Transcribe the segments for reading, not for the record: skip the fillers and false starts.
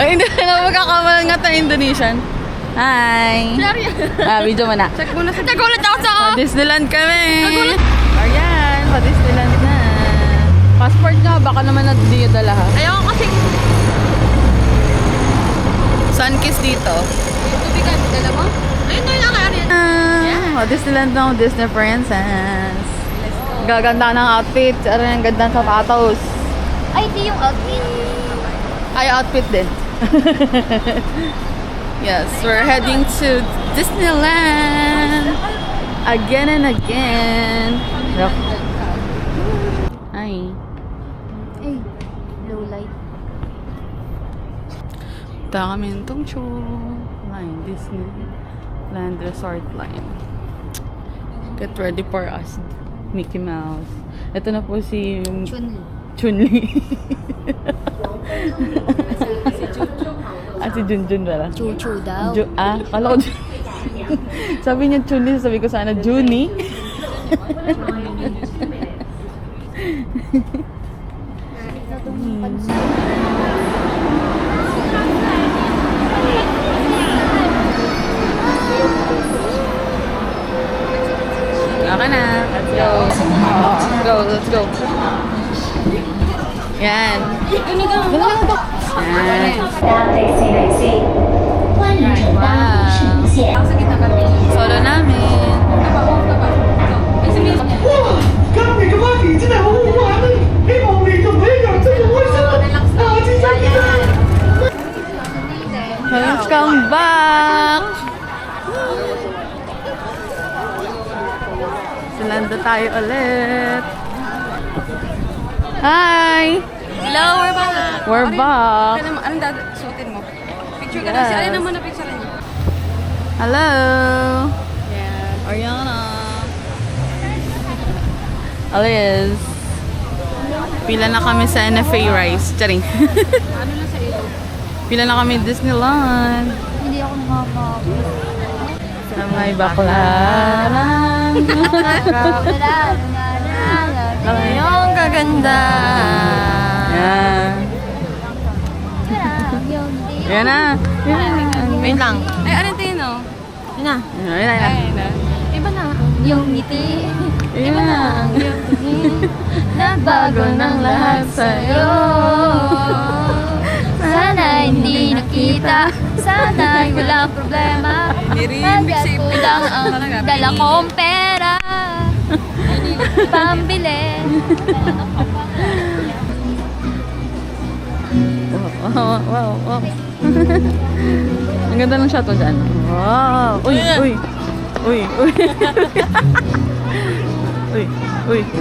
Ay, hindi na magkakamalan nga tayo Indonesian. Hi! Video mo na. Check muna sa... Nagulat ako sa... Pa-Disneyland kami! Nagulat. Ayan, pa-Disneyland na. Passport nga, baka naman na di yung dala ha. Ayaw kasi... Sunkiss dito. Tubigan, dala mo? Ayun na yung nakaarin. Pa-Disneyland ng Disney Princess. Gaganda ng outfit. Ano yung ganda ng sapatos. Ay, di yung outfit. Ay, outfit din. Yes, we're heading to Disneyland again and again. Look. Hi. Ay, low light. Punta kami ng Tongcho Line, Disneyland Resort Line. Get ready for us, Mickey Mouse. Ito na po si Chun-Li. Si Junjun wala. Chuchu daw. Kala ko sabi niya Chun-Li, sabi ko sana Junie. Okay na. Let's go. Let's go. Yan. Solo namin. Welcome back! Silanda tayo ulit. Hi! Hello, we're back. We're back. Anong suotin mo? Picture ka daw. Si Alin naman na picture niya. Hello! Yeah. Ariana! Aliz! Pila na kami sa NFA Rice. Charing. Ano na sa iyo? Pila na kami Disneyland. Hindi ako nakakapos. Sa may baklaran. Yung kaganda. Yan. Yan na. Wait lang. Ay, ano tingin no? Yun na. Yan na. Iba na. Yung ngiti. Yan na. Yung tingin. Nabago ng lahat sa'yo. Sana hindi nakita. Sana walang problema. Nirimbig Lang ang dala kong pera. Pambili. Wow. Ang ganda ng shot mo dyan. Wow. Uy. Uy.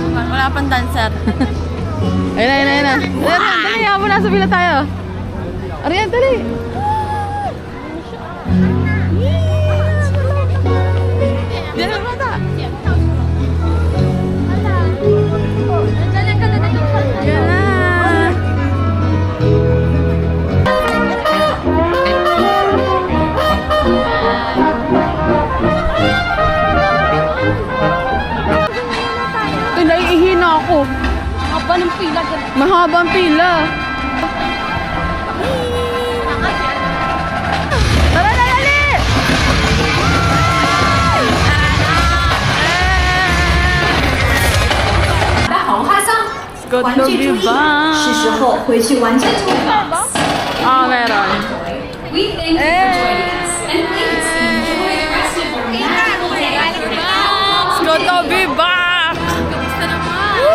Wala pang dancer. Ayun na. Dali, habo na. Sabi na tayo. Ariyan, dali. Diyan ang mata. Yan na. Ay, naiihina ako. Haba ng pila. Mahabang pila. Tara na, dali! Go to be back. 是时候回去完成图吧。 Meron. We thank you for joining us, and please enjoy the rest of your magical day. Let's go to be back! Kamusta naman?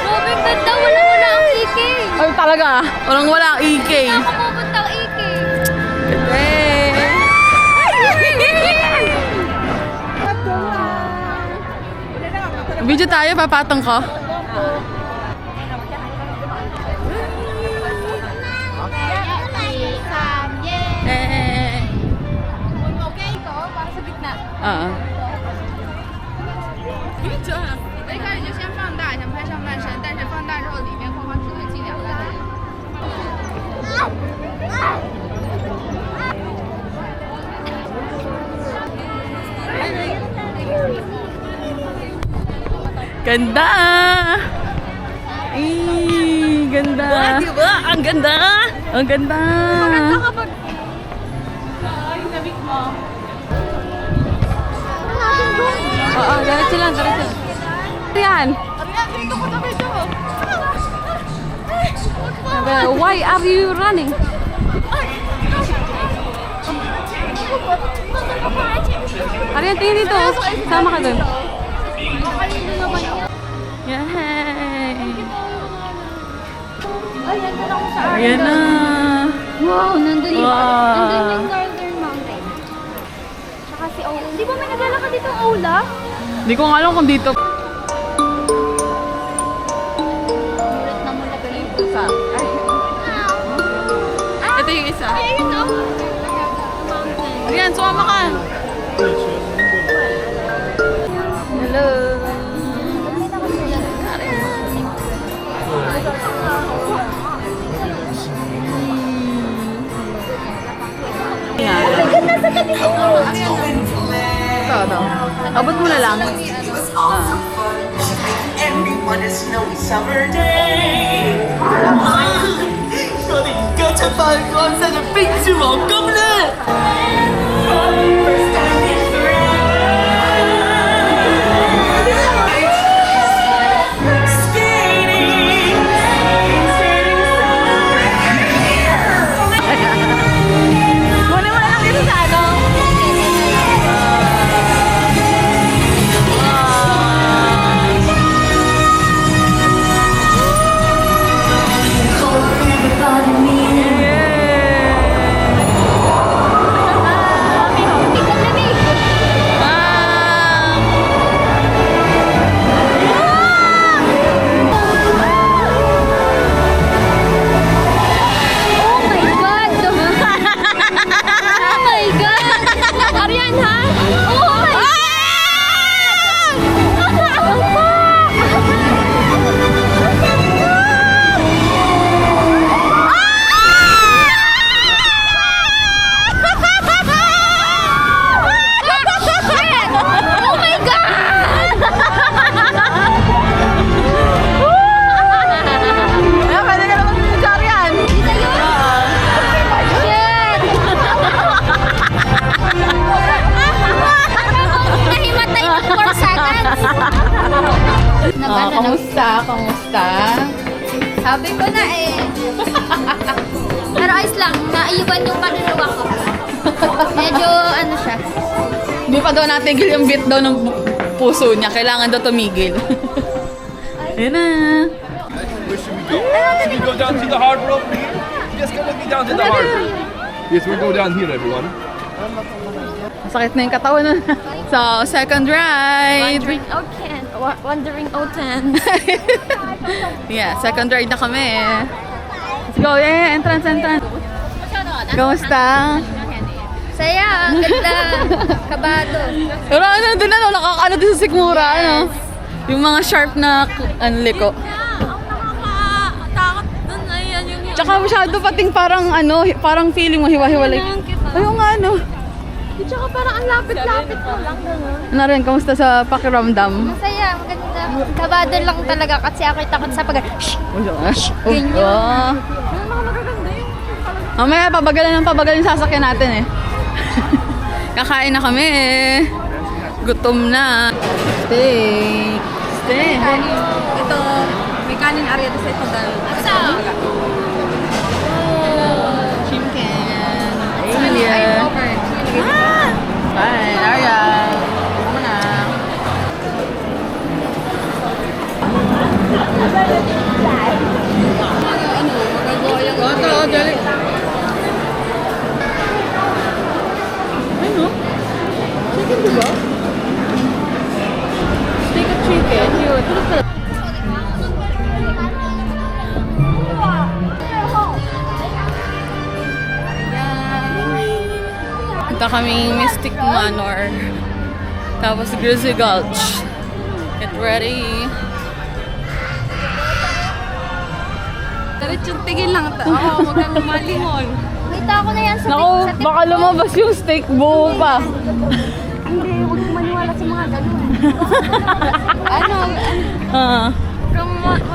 Grabe, ganda. Wala ang EK. Ay, talaga. Walang EK. Ako pupunta ang EK. Video tayo, papatong ko. Para sa gitna. Oo. 一开始就先放大，想拍上半身，但是放大之后里面花花只能进2个人。 Ganda! ganda. Diba? Ang ganda! Ang ganda. Kapag... Oo, diretso lang, diretso. Yan. Why are you running? Arian, tingin dito. Sama ka dun. Yay! Ayan na. Wow, nandun yung, Wow. nandun yung Northern Mountain. Tsaka si Ola. Di ba may naglalakad dito ang Ola? Hindi ko nga alam kung dito. Mulat na mula ka yung pusa. Ito yung isa. Ayun o. Arian, sumama ka. Hello. Ito. Abot mo na lang. Everyone a snowy summer day. 说的一个城邦光闪的冰雪王宫了。Muna mo na lang dito sa ano. Oh my God! Oh my God! Arian, ha? Oh my Oh my God! Ayan, pwede ka naman dito sa Arian. Shit! Nahimatay ng 4 seconds. Kamusta? Kamusta? Sabi ko na eh. Pero ayos lang, naiwan yung panuluwa ko. Medyo ano siya. Hindi pa daw natigil yung beat daw ng puso niya. Kailangan daw tumigil. Ayan na. Where should we go? Should we go down to the harbor over here? Yes, come with me down to the harbor. Yes, we go down here, everyone. Masakit na yung katawan na. So, second ride. Wandering Oten. Yeah, second ride na kami. Let's go. Yeah, entrance, entrance. Kamusta? Saya, ang ganda. Kabado. Pero ano doon ano, nakakano din sa Sikmura, ano? Yung mga sharp na liko. Takot dun na yan yung... Tsaka masyado pating parang ano, parang feeling mo hiwa-hiwalay. Ayun nga ano. Tsaka parang ang lapit-lapit mo lang. Ano rin, kamusta sa pakiramdam? Masaya, maganda. Kabado lang talaga kasi ako'y takot sa pag... Ganyan. Oh. Mamaya, pabagalan ng pabagalan yung sasakyan natin eh. Kakain na kami eh. Gutom na. Steak. Steak. Ito, may kanin area sa ito dahil. Chimken. Yeah. Bye, Arya. Gutom na. Ito, dali. Ano? Chicken, diba? Steak at chicken. Yun. Punta kaming Mystic Manor. Tapos Grizzly Gulch. Get ready. Diretso tigil lang. Oo, huwag kang malingon. Kita ko na yan sa Naku, baka lumabas yung steak buo pa. Hindi, huwag mong maniwala sa mga ganun. Ano? Ah. Come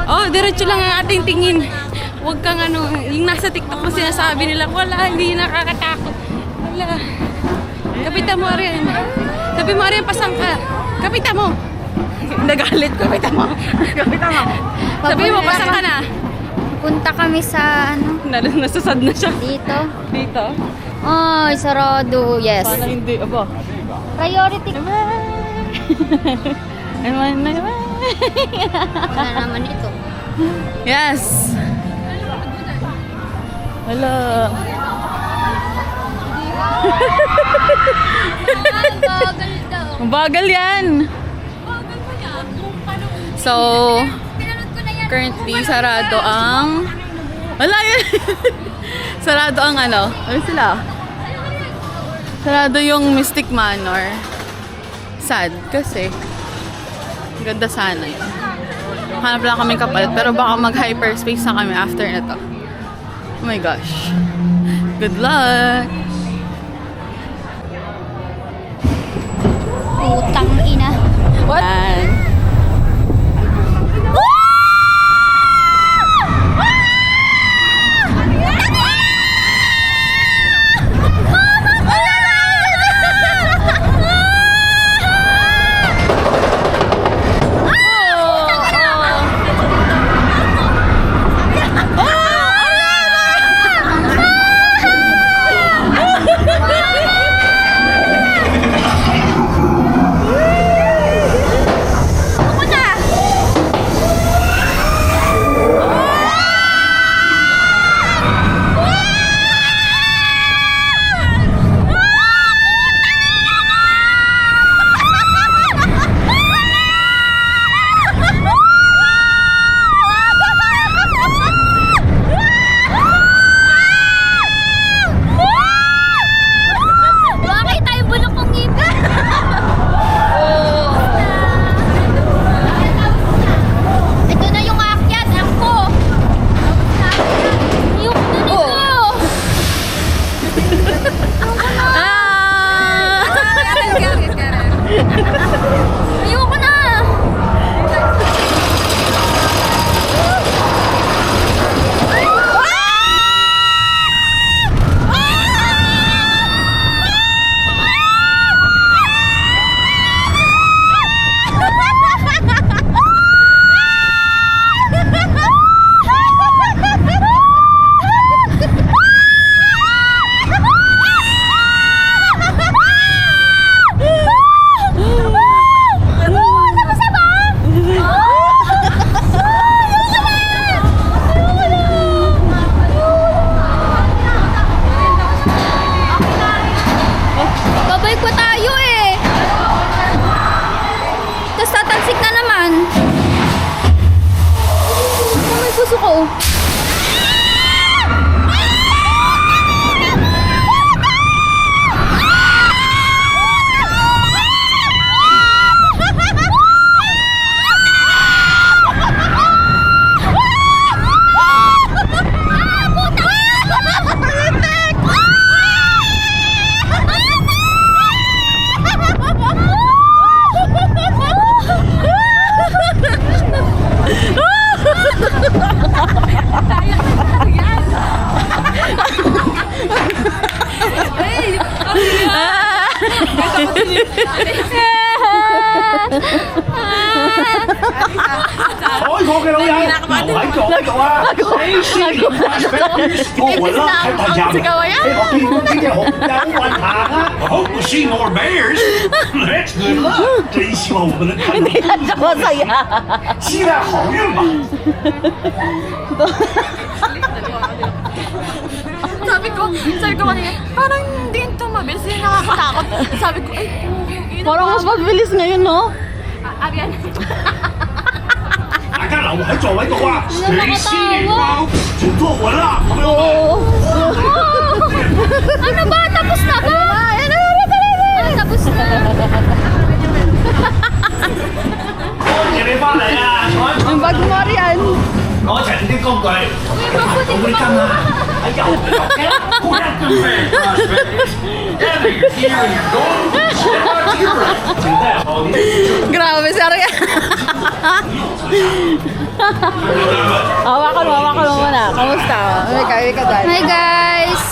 Oh, diretso lang ang ating tingin. Huwag kang ano, yung nasa TikTok mo sinasabi nila, wala, hindi nakakatakot. Wala. Kapitan mo, Arian. Sabi mo, Arian, pasang ka. Kapitan mo. Nagalit, kapitan mo. Kapitan mo. Sabi mo, pasang ka na. Punta kami sa ano, Nasusad na siya. dito. Dito. Ay, sarado. Yes. Sana hindi, aba. Priority. Ewan na naman. Wala naman ito. Yes! Wala. Bagal daw. Ang bagal yan! So, currently, sarado ang... Wala yan! Sarado ang ano? Ano sila? Sarado yung Mystic Manor. Sad kasi ganda sana yun. Hanap lang kami kapalit pero baka mag-hyperspace na kami after na to. Oh my gosh. Good luck! Putang ina. What? Ayoko na! Babalik pa tayo eh. Tapos tatalsik na naman. Ano may puso ko? Hỏi cô cái đâu vậy? Hỏi chỗ chỗ à? Thấy xin cô quên lắm, thấy thằng già mình. Thế họ kia cũng cái hộp đá quanh hàng á. I hope we see more bears. That's good luck. 真希望我们能看到更多的喜，期待好运吧。 Sabi ko kanina, parang hindi ito mabilis yung nakakatakot. Sabi ko, ay, Parang mas mabilis ngayon, no? Arian. 大家留喺座位度啊！Stay seated, bro. 請坐穩啦，朋友們。 Ano ba? Tapos na ba? Ano, tapos na. 歡迎你翻嚟啊！坐喺 Yung bag mo, Arian. 攞齊啲工具，攞啲巾啊！喺右腳嘅，好一個咩 ？Gather your gear and your gold. Step out to your right. 請帶好你的 Grabe si Arian. Hawakan mo muna. Kamusta? May ka dyan. Hi guys!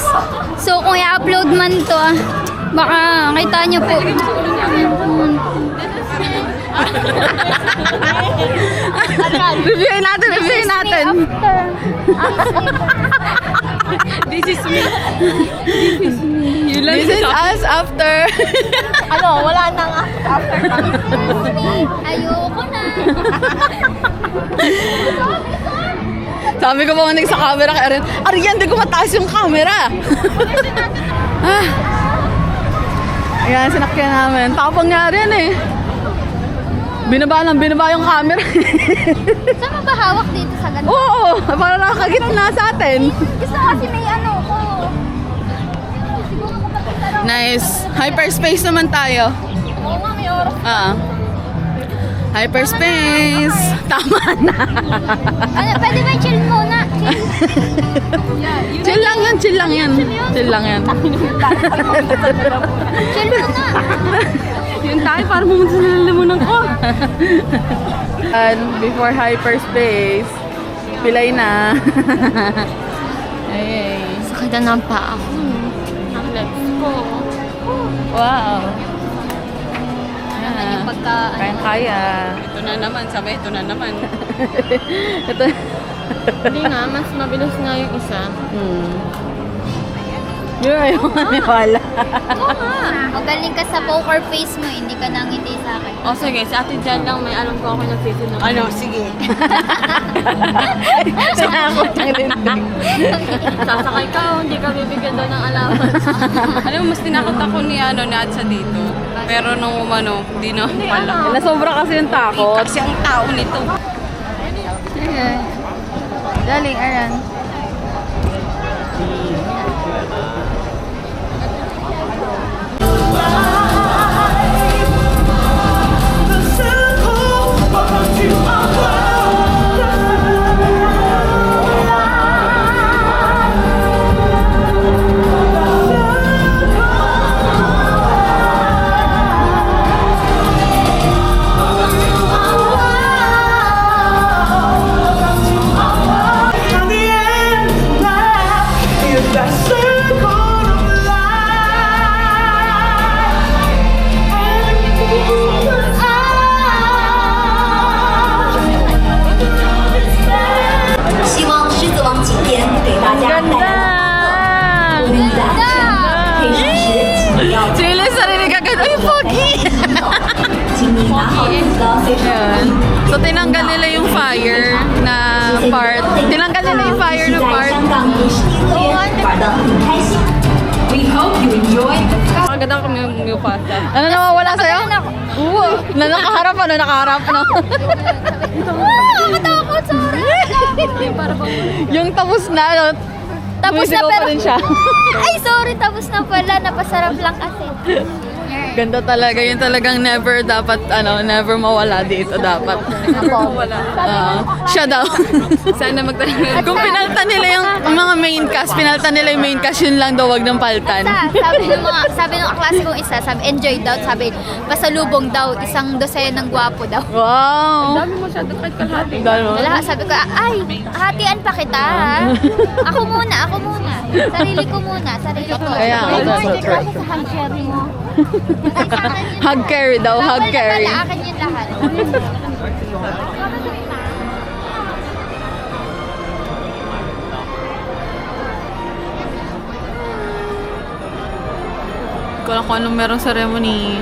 So kung i-upload man to, baka kita nyo po. Reviewin natin. This is me. You lang This is us after. Wala nang after. Ayoko na. Sabi ko pa sa camera kay Arian, Arian, di ko mataas yung camera. Ayan, sinakyan namin. Tapang nga rin eh. Binaba yung camera. Saan mo ba hawak dito sa ganito? Oo, para nakakagitna sa atin. Gusto kasi may ano ko. Siguro kapag kita raw. Nice. Hyperspace naman tayo. Oo nga, may oras. Hyperspace. Tama na. Ano, pwede ba chill muna? Chill lang yan. Chill lang yan. Chill muna. Yun tayo, parang pumunta sa lalamunan ko. And before hyperspace, pilay na. Ay. Sakit na ng paa ko. Ang legs ko. Wow. Yung pagka... Kaya. Ito na naman, sabay ito na naman. Ito. Hindi nga, mas mabilis nga yung isa. Yun, ayaw maniwala. Oo nga. Magaling ka sa poker face mo, hindi ka nangiti sa akin. O sige, sa atin dyan lang may alam ko ako nagsisinunod. Ano, sige. Sinakot ang rindig. Sasakay ka, hindi ka bibigyan daw ng allowance. Alam mo, mas tinakot ako ni Adsa dito. Pero nung hindi na pala. Nasobra kasi yung takot. Kasi ang tao nito. Sige. Daling, ayan. Chile, sarili ka agad. Ay, pogi! Ayan. So, tinanggal nila yung fire na part. Tinanggal nila yung fire na part. We hope you enjoy the Agad ako may pasta. Ano nawawala sa'yo? Oo. Nakaharap, nakaharap, no? Nakatakot, sorry. Yung tapos na, no? Tapos na Sumisigaw pero... pa rin siya. Ay, sorry, tapos na pala. Napasarap lang kasi. Ganda talaga. Yun talagang never dapat, never mawala dito dapat. Siya daw. Sana magtanong. Kung pinaltan nila yung mga main cast, yun lang daw, wag ng paltan. Sabi ng klase kong isa, sabi, enjoy daw, sabi, pasalubong daw, isang dosen ng gwapo daw. Wow! Dami masyado kahit kalahati. Wala, sabi ko, ay, hatian pa kita, ha? Ako muna. Sarili ko muna, sarili ko. Kaya nga, Ay, that's Marty, right. kasi sa hug carry mo. Hug carry daw, hug carry. Wala, akin yung lahat. Hindi ko alam kung anong merong ceremony.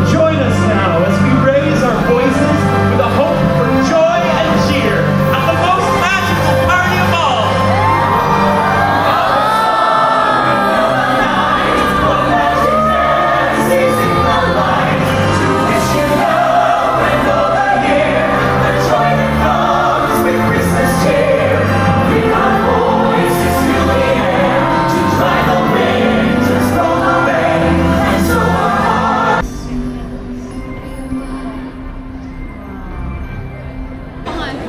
Join us now as we raise our voices with a hope for joy and cheer at the most magical party of all.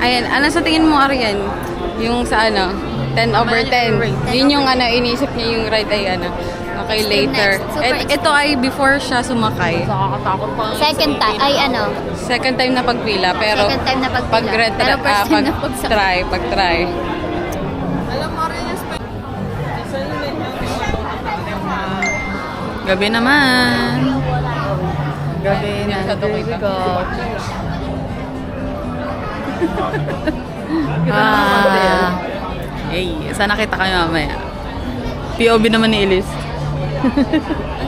Ayan, ano sa tingin mo, Arian? Yung sa ano, 10 over 10. Yun yung ano, inisip niya yung ride ay ano. Okay, later. next. Super Ito ay before siya sumakay. Second time, ay ano, Second time na pagpila, pero second time na pagpila. pag Pero first time na pagsakay. pag-try. Gabi naman. Gabi na. Sana kita kayo mamaya. POV naman ni Elise. Ano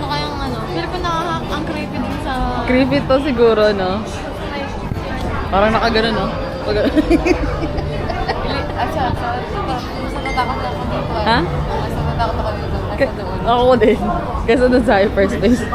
kayang ano? Pero pa ang creepy din sa... Creepy to siguro, no? Parang nakagano, no? Pag... Mas natatakot ako dito. ha? Mas natatakot ako dito. Kasi doon. Ako din. Kasi doon sa hyperspace.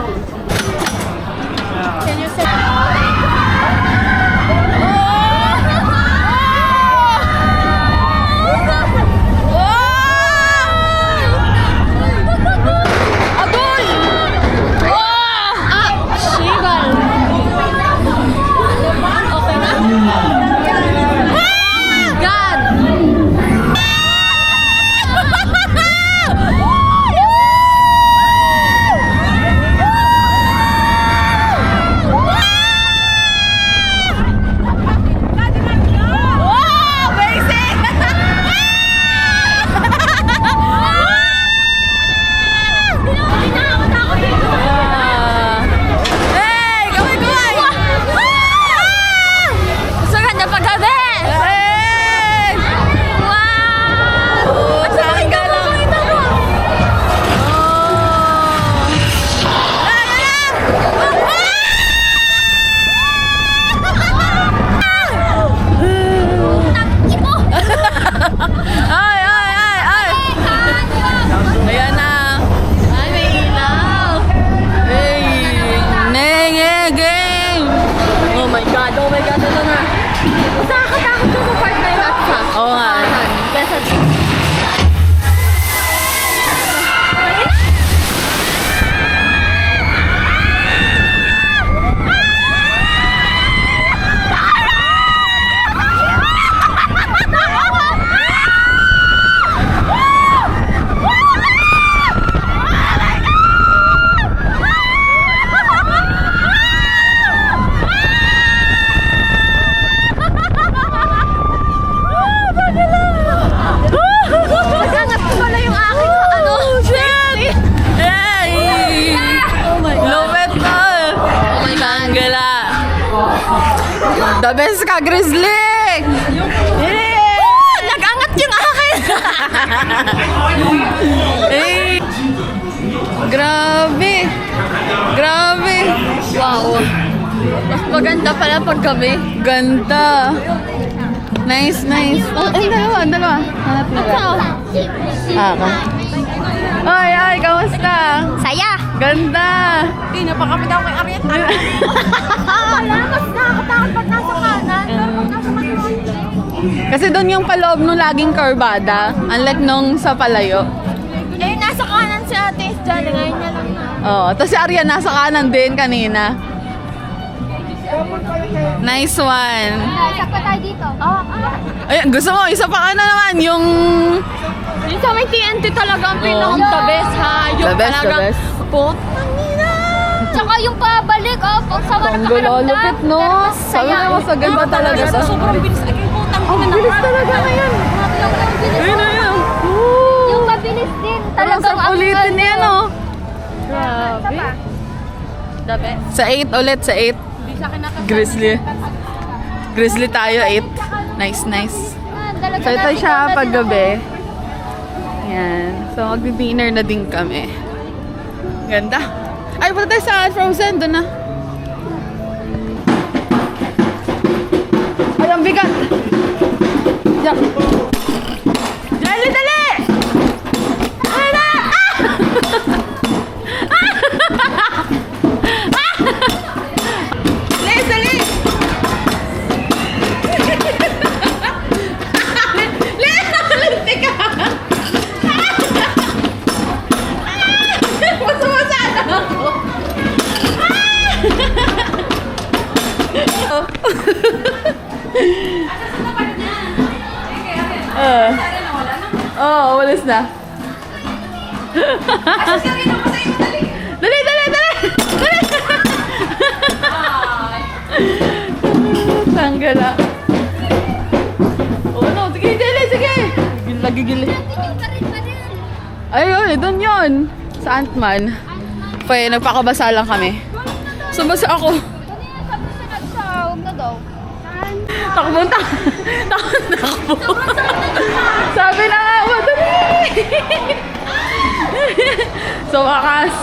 The best ka, Grizzly! Nag-angat yung akin! Grabe! Grabe! Wow! Mas maganda pala pag gabi. Ganda! Nice, nice. Oh, dalawa. Hanap na ba? Ako. Ay, kamusta? Saya! Ganda! Napakapit ako kay Arian. Wala, mas nakakatakot pag nasa kanan. Pero pag nasa kanan, Kasi doon yung paloob nung laging kurbada. Unlike nung sa palayo. eh, nasa kanan si Ate Isdali. Ngayon niya lang na. Oo. Tapos si Arian nasa kanan din kanina. Nice one. Isa pa tayo dito. Ay, gusto mo, isa pa ka na naman. Yung Yung sa may TNT talaga ang pinakang the best, ha? Yung The best, the talagang best. putangina. Tsaka yung pabalik, pag sa mga Ang lupit, no? Sabi na mas maganda talaga sa Sobrang bilis. Ay, putang Ang ina. bilis talaga ngayon. Ayun, ayun. Yung mabilis din. Parang Talagang sa ulitin yan, oh. Grabe. The best. Sa 8 ulit, sa 8. Grizzly. Grizzly tayo, 8. Nice, nice. So ito siya pag gabi. Yan. So magdi-dinner na din kami. Ganda. Ay, punta tayo sa Frozen. Doon na. Ay, ang bigat. Diyan. Dali, dali! Ay, na! Dali, dali! na. Dali, dali, dali! Dali! Tanggala. Oh no, sige, dali, sige! Lagi gili. Ayun, doon yun. Sa Ant-Man. Kaya nagpakabasa lang kami. So, basa ako. Huwag na daw. Takbo. Sabi na nga, madali! Sa wakas!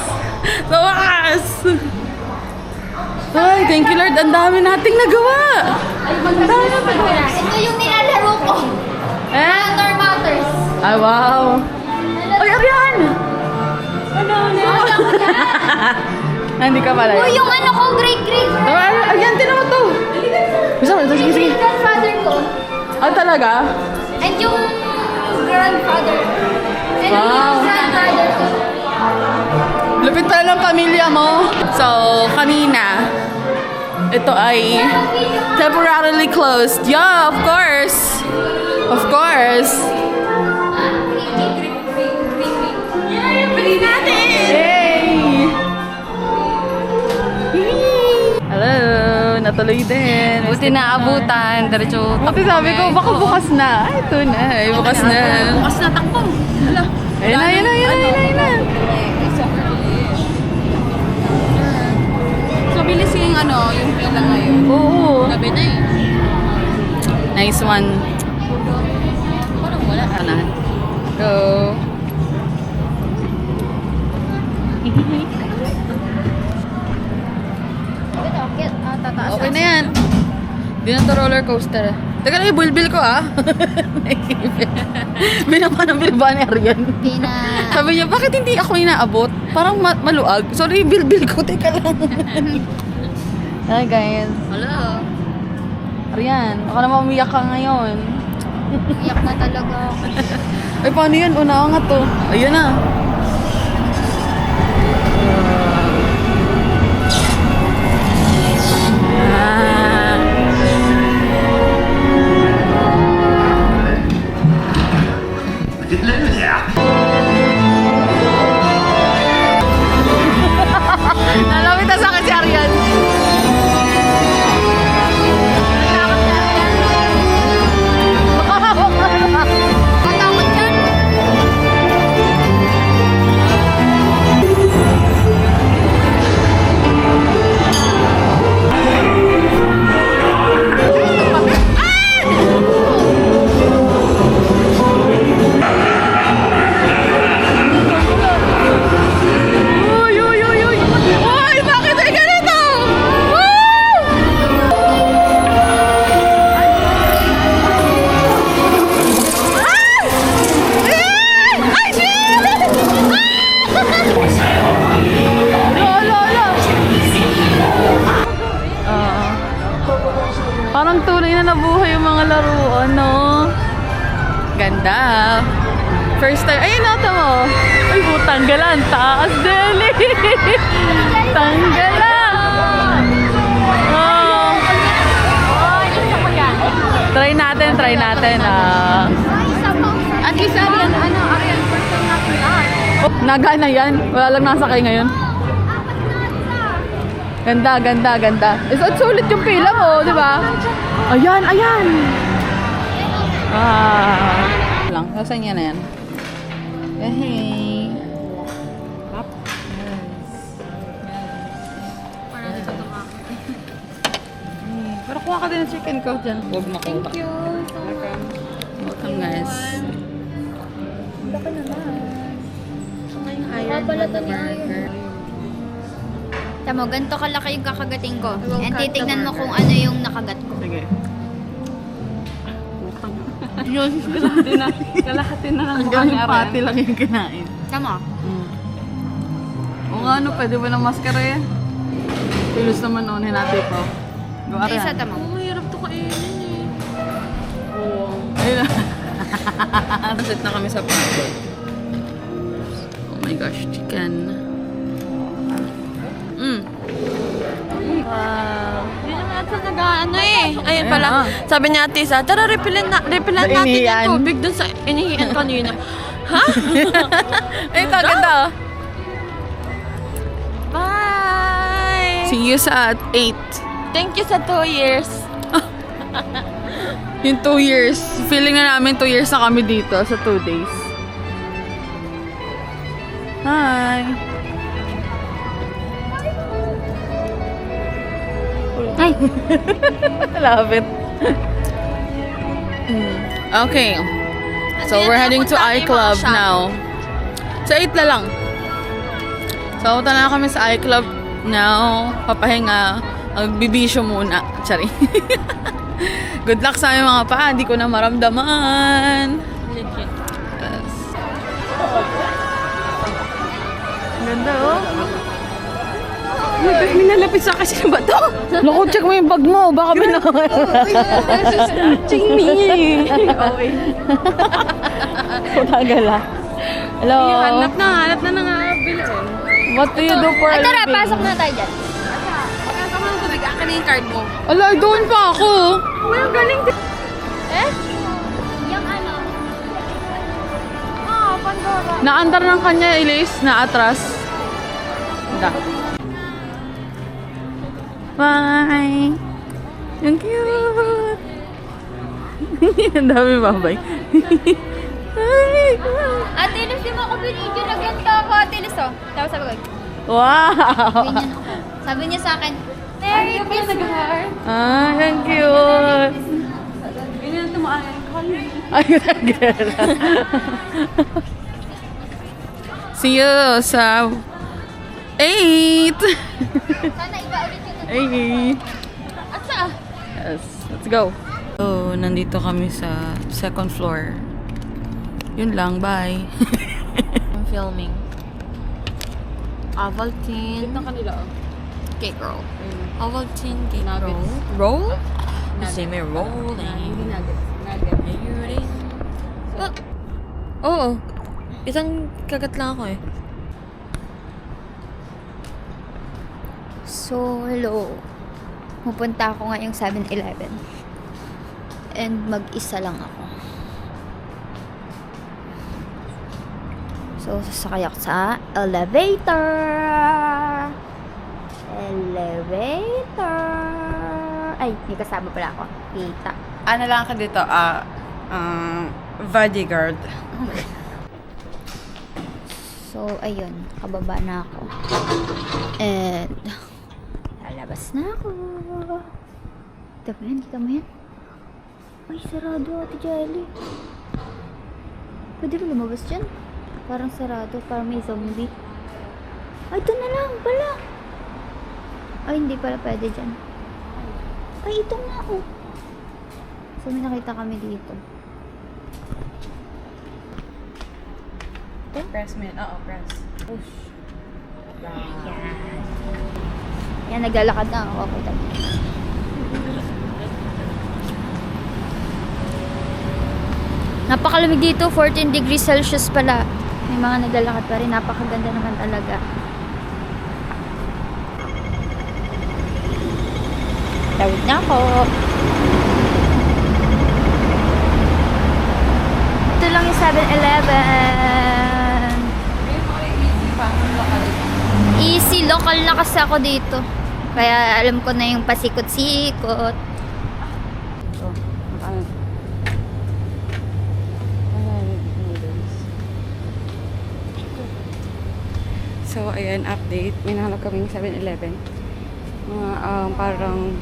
Ay, thank you Lord. Ang dami nating nagawa. Ang dami nating nagawa. Ito yung nilalaro ko. Honor Matters. Ay, wow. Ay, Arian! Ano? Hindi ka pala. Oh, yung ano ko, great. Arian, tinan mo to. Sige. Grandfather ko. Ah, talaga? And yung grandfather. And Wow. yung grandfather ko. Lupit pala ng pamilya mo. So, kanina, ito ay temporarily closed. Yeah, of course. Of course. Yay! Hello! Natuloy din. Buti na abutan. Diretso. Buti sabi ko, baka bukas na. Ay, ito na. Ay, bukas na. Bukas na takbo. Hala. Ayun na. So, bilis yung yung pila ngayon. Oo. Gabi na eh. Nice one. Parang wala. Go. Okay na yan. Di na to roller coaster. Teka lang, ibulbil ko ah. Binaba ni Arian. Sabi niya, bakit hindi ako inaabot? Parang maluag. Sorry, bilbil ko. Teka lang. Hi guys. Hello. Arian, baka naman umiyak ka ngayon. Iyak na talaga. Ay, paano yan? Una nga to. Ayun na. Nalamit na sa akin si Arian. Matakot yan. Uy, bakit ay ganito? Parang tunay na nabuhay yung mga laruan, no? Ganda. First time. Ayun, nata mo. Ay, tanggalan. Taas, deli. Tanggalan. Oh. Try natin. At least Arian, first time natin lahat. Oh, nagana yan. Wala lang nasakay ngayon. Ganda. It's sulit yung pila mo, di ba? Ayan. Lang. Nasaan yan na yan? Hey. Pero kuha ka din ng chicken ko dyan. Huwag makuha. Thank you so much. Welcome guys. Baka naman. Mukha pala to ni Iron. Tamo, ganito kalaki yung kakagating ko. And titignan mo kung ano yung nakagat ko. Sige. Yun, kalahati na lang mukha ni pati lang yung kinain. Tamo. O nga, ano, pwede ba ng maskara yan? Pilos naman noon, hinati po. Go, Hindi Arian. sa tamo. Mahirap to kainin eh. Oo. Ayun na. Nasit na kami sa plato. Oh my gosh, chicken. Wow. Hindi naman natin nag-ano eh. Ayun pala. Sabi niya ate Isa, tara refilan natin Inihian. yung tubig dun sa inihian kanina. Ito, ganda. Oh. Bye! See you sa 8. Thank you sa 2 years. Yung 2 years. Feeling na namin 2 years na kami dito sa 2 days. Hi! Ay! Love it. Okay. So, we're heading to iClub now. Sa 8 na lang. So, punta na kami sa iClub now. Papahinga. Magbibisyo muna. Sorry. Good luck sa aming mga paa. Hindi ko na maramdaman. Legit. Yes. Ganda, oh. May nalapit sa kasi ba to? Loko, check mo yung bag mo. Baka Ching me. Okay. Putagala. Hello. Hanap na nangabil. What do you do for a Ay, tara, living? pasok na tayo dyan. Pagkasama mo tubig, akin na yung card mo. Ala, doon pa ako. Well, galing din. Yung ano? Pandora. Naandar ng kanya, Elise, na atras. Da. Bye! Ang cute! Ang dami babay. Hi! Ate Liz, di mo ako binidyo na ganito ako, Ate Liz, oh. Tapos sabi ko, Wow! ganyan ako. Sabi niya sa akin, Merry Christmas! Ah, ang cute! Ganyan tumaan. Ay, nagala. See you sa 8! Sana iba ulit yung Hey! Asa? Yes, let's go. So, nandito kami sa 2nd floor. Yun lang, bye. I'm filming. Ovaltine. kanila. Cake roll. Ovaltine cake roll. Roll? Kasi may rolling. Ayun. Oo. Isang kagat lang ako eh. So, hello. Pupunta ako ngayong 7-Eleven. And mag-isa lang ako. So, sasakay ako sa elevator. Elevator. Ay, may kasama pala ako. Kita. Ano lang ka dito? Bodyguard. So, ayun. Kababa na ako. And, lalabas na ako. Kita mo yan? Ay, sarado, Ate Jelly. Pwede ba lumabas dyan? Parang sarado, parang may zombie. Ay, ito na lang pala. Ay, hindi pala pwede dyan. Ay, ito nga, oh. So, may nakita kami dito. Press mo yun. Oo, press. Push. Yan. Yan, naglalakad na ako. Okay, tabi. Napakalamig dito, 14 degrees Celsius pala. May mga naglalakad pa rin. Napakaganda naman talaga. Tawid na ako. Ito lang yung 7-Eleven. Easy, local na kasi ako dito. Kaya alam ko na yung pasikot-sikot. So, ayan, update. May nahanap kaming 7-Eleven. Mga, parang...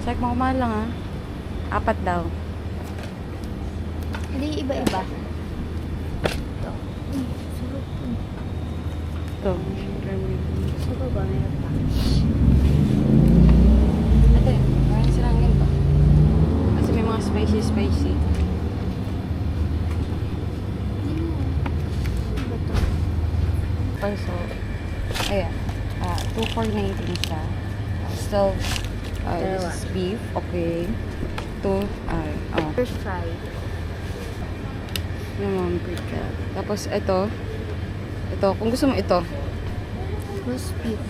Check mo, kumahal lang, ha? 4 daw. Hindi, iba-iba. Ito. Ito. Sa baba, meron pa. Ate, parang silang ganito. Kasi may mga spicy. So, ayan. 2,419 siya. Still, this is beef. Okay. First fry. Yung briquette. Tapos, ito. Ito, kung gusto mo ito. Roast beef.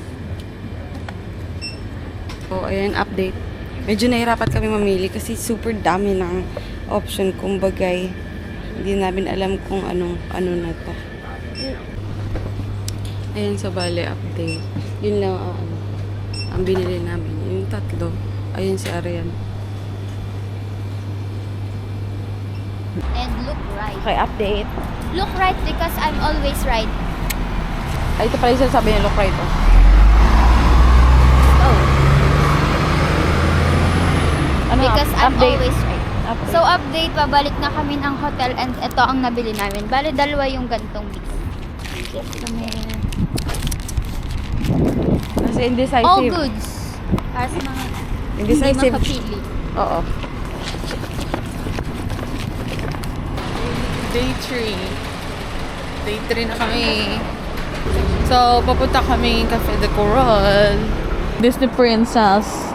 So, ayan, update. medyo nahirapan kami mamili kasi super dami ng option. Kumbagay, hindi namin alam kung ano na to. Ayan, so bale, update. Yun lang ang binili namin. Yung tatlo. Ayun si Arian. And look right. Okay, update. Look right because I'm always right. Ay, ito pala yung sabi niya, look right. Oh. Ano, Because I'm update. always right. Update. So, update, pabalik na kami ng hotel and ito ang nabili namin. Bale, dalawa yung gantong mix. Kami. Kasi indecisive. All goods. Para sa mga hindi Indecisive. makapili. Oo. Day 3. Day 3 na kami. So, papunta kami Cafe de Coral. Disney Princess.